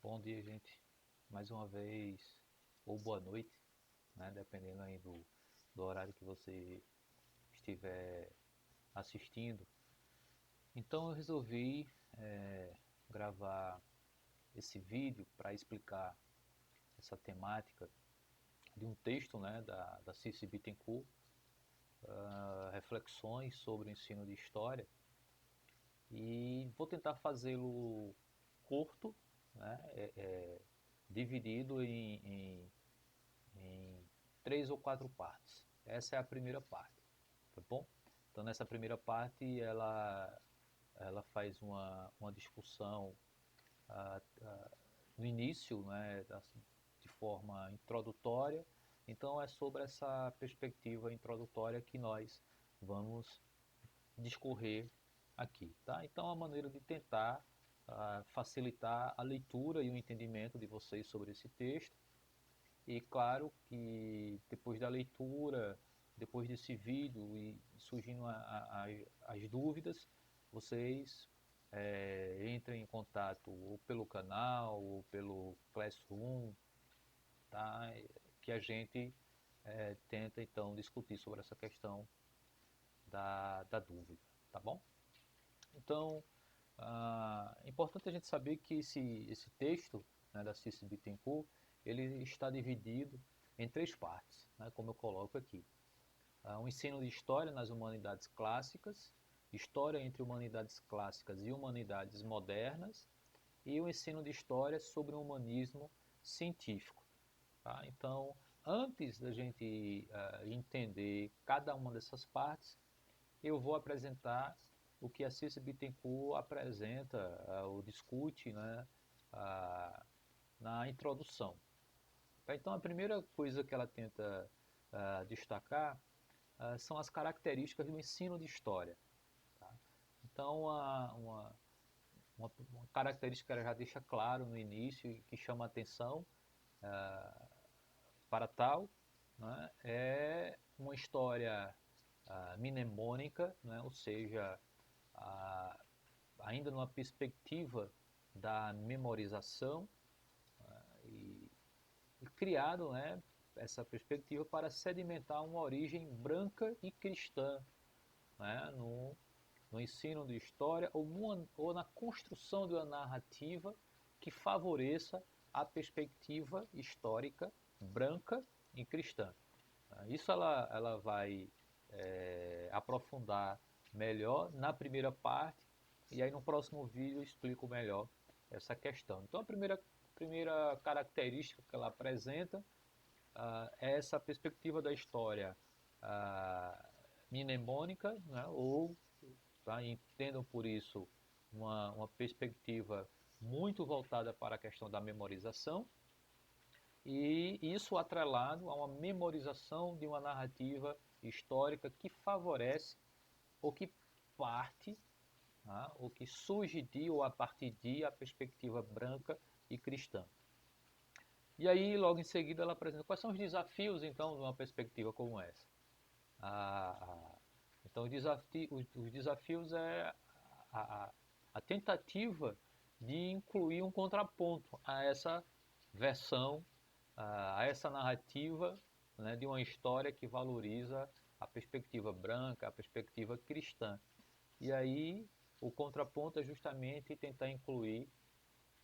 Bom dia, gente. Mais uma vez, ou boa noite, né? Dependendo aí do horário que você estiver assistindo. Então eu resolvi gravar esse vídeo para explicar essa temática de um texto, né, da Cici Bittencourt, reflexões sobre o ensino de história, e vou tentar fazê-lo curto, né, dividido em três ou quatro partes. Essa é a primeira parte, tá bom? Então nessa primeira parte ela faz uma discussão no início, né, de forma introdutória. Então é sobre essa perspectiva introdutória que nós vamos discorrer aqui, tá? Então é uma maneira de tentar facilitar a leitura e o entendimento de vocês sobre esse texto. E claro que depois da leitura, depois desse vídeo e surgindo as dúvidas, vocês entrem em contato ou pelo canal ou pelo Classroom, tá? Que a gente tenta então discutir sobre essa questão da dúvida, tá bom? Então, é importante a gente saber que esse texto, né, da Cici Bittencourt, ele está dividido em três partes, né, como eu coloco aqui. O ensino de história nas humanidades clássicas, história entre humanidades clássicas e humanidades modernas, e o ensino de história sobre o humanismo científico. Tá? Então, antes da gente entender cada uma dessas partes, eu vou apresentar o que a Cici Bittencourt apresenta ou discute, né, na introdução. Então, a primeira coisa que ela tenta destacar são as características do ensino de história. Tá? Então, uma característica que ela já deixa claro no início e que chama a atenção para tal, né, é uma história mnemônica, né, ou seja, ainda numa perspectiva da memorização, e criado, né, essa perspectiva para sedimentar uma origem branca e cristã, né, no ensino de história ou na construção de uma narrativa que favoreça a perspectiva histórica branca e cristã. Isso ela vai aprofundar melhor na primeira parte, e aí no próximo vídeo eu explico melhor essa questão. Então a primeira característica que ela apresenta é essa perspectiva da história mnemônica, né, ou entendam por isso uma perspectiva muito voltada para a questão da memorização, e isso atrelado a uma memorização de uma narrativa histórica que favorece ou que parte, ou que surge de ou a partir de a perspectiva branca e cristã. E aí, logo em seguida, ela apresenta quais são os desafios, então, de uma perspectiva como essa. Então, os desafios é a tentativa de incluir um contraponto a essa versão, a essa narrativa, né, de uma história que valoriza a perspectiva branca, a perspectiva cristã. E aí, o contraponto é justamente tentar incluir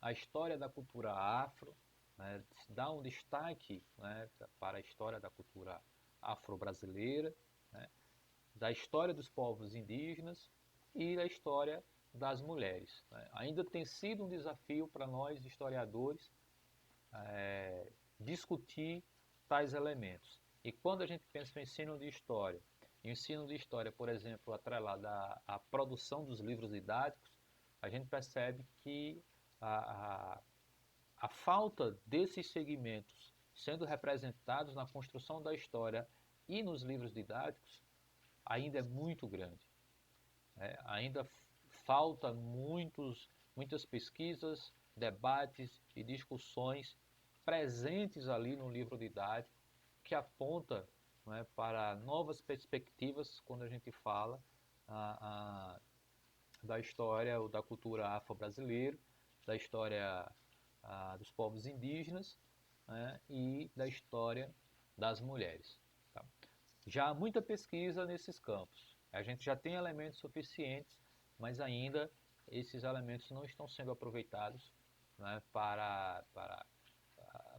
a história da cultura afro, né, dar um destaque, né, para a história da cultura afro-brasileira, né, da história dos povos indígenas e da história das mulheres. Né. Ainda tem sido um desafio para nós, historiadores, discutir tais elementos. E quando a gente pensa no ensino de história, por exemplo, atrelado à produção dos livros didáticos, a gente percebe que a falta desses segmentos sendo representados na construção da história e nos livros didáticos ainda é muito grande. Ainda falta muitas pesquisas, debates e discussões presentes ali no livro didático que aponta, para novas perspectivas quando a gente fala da história ou da cultura afro-brasileira, da história dos povos indígenas, né, e da história das mulheres. Tá? Já há muita pesquisa nesses campos. A gente já tem elementos suficientes, mas ainda esses elementos não estão sendo aproveitados, né, para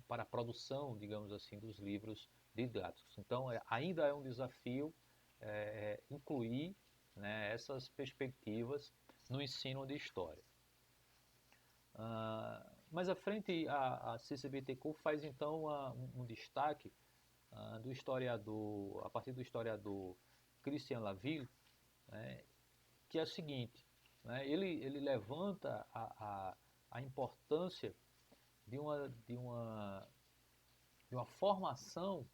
a produção, digamos assim, dos livros didáticos. Então, ainda é um desafio incluir, né, essas perspectivas no ensino de história. Mais à frente, a CCBTQ faz então um destaque do historiador, a partir do historiador Christian Laville, né, que é o seguinte, né, ele levanta a importância de uma formação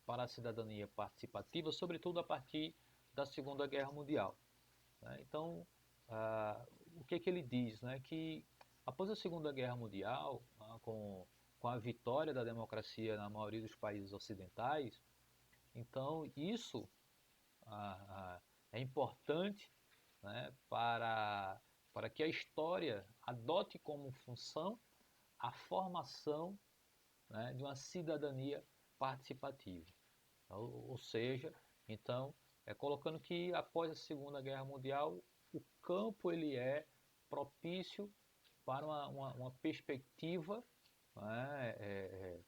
para a cidadania participativa, sobretudo a partir da Segunda Guerra Mundial. Né? Então, o que ele diz? Né? Que após a Segunda Guerra Mundial, com a vitória da democracia na maioria dos países ocidentais, então isso é importante, né, para que a história adote como função a formação, né, de uma cidadania participativa. Ou seja, então, colocando que após a Segunda Guerra Mundial, o campo ele é propício para uma perspectiva, né,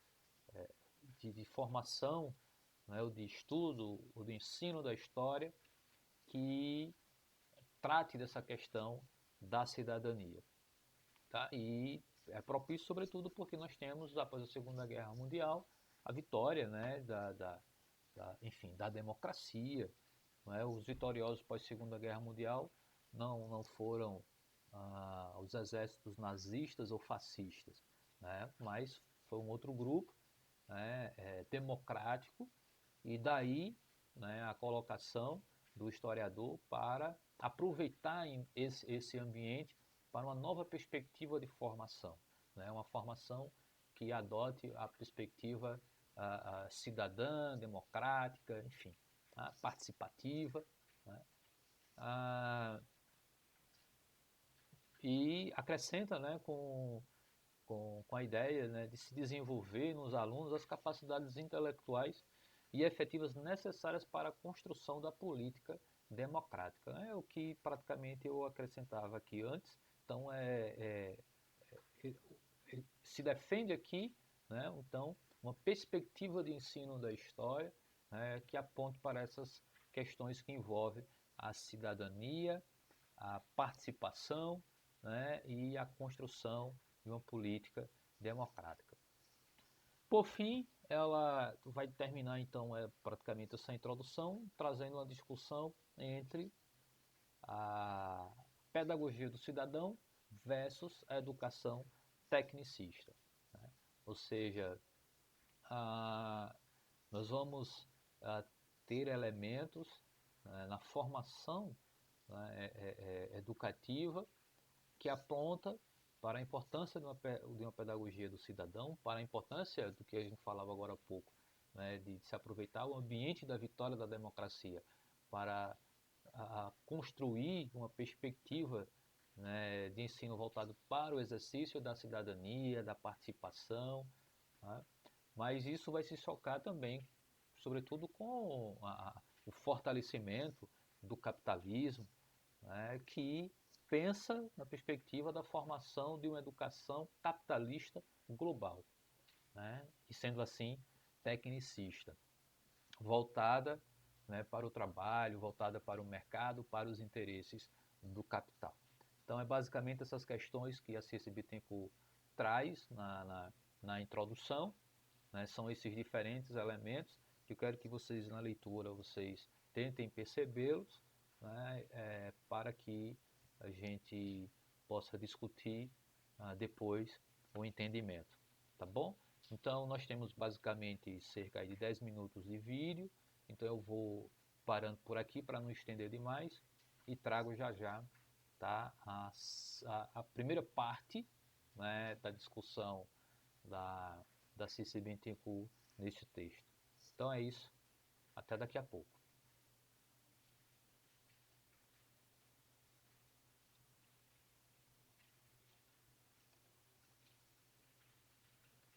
de formação, né, ou de estudo, ou de ensino da história, que trate dessa questão da cidadania. Tá? E é propício, sobretudo, porque nós temos, após a Segunda Guerra Mundial, a vitória, né, enfim, da democracia. Não é? Os vitoriosos pós-Segunda Guerra Mundial não foram os exércitos nazistas ou fascistas, né? Mas foi um outro grupo, né, democrático, e daí, né, a colocação do historiador para aproveitar esse ambiente para uma nova perspectiva de formação, né, uma formação que adote a perspectiva cidadã, democrática, enfim, participativa, né, e acrescenta, né, com a ideia, né, de se desenvolver nos alunos as capacidades intelectuais e efetivas necessárias para a construção da política democrática. É o que praticamente eu acrescentava aqui antes. Então, se defende aqui, né, então, uma perspectiva de ensino da história, né, que aponte para essas questões que envolvem a cidadania, a participação, né, e a construção de uma política democrática. Por fim, ela vai terminar então praticamente essa introdução, trazendo uma discussão entre a pedagogia do cidadão versus a educação tecnicista. Né? Ou seja, nós vamos ter elementos na formação, né, educativa que aponta para a importância de uma pedagogia do cidadão, para a importância do que a gente falava agora há pouco, né, de se aproveitar o ambiente da vitória da democracia para construir uma perspectiva, né, de ensino voltado para o exercício da cidadania, da participação, né? Mas isso vai se chocar também, sobretudo com o fortalecimento do capitalismo, né, que pensa na perspectiva da formação de uma educação capitalista global, né, e sendo assim tecnicista, voltada, né, para o trabalho, voltada para o mercado, para os interesses do capital. Então é basicamente essas questões que a Ceci Bittencourt traz na introdução, né, são esses diferentes elementos que eu quero que vocês na leitura vocês tentem percebê-los, né, para que a gente possa discutir depois o entendimento, tá bom? Então nós temos basicamente cerca de 10 minutos de vídeo, então eu vou parando por aqui para não estender demais e trago já já, tá, a primeira parte, né, da discussão da Ceci Bittencourt neste texto. Então é isso, até daqui a pouco.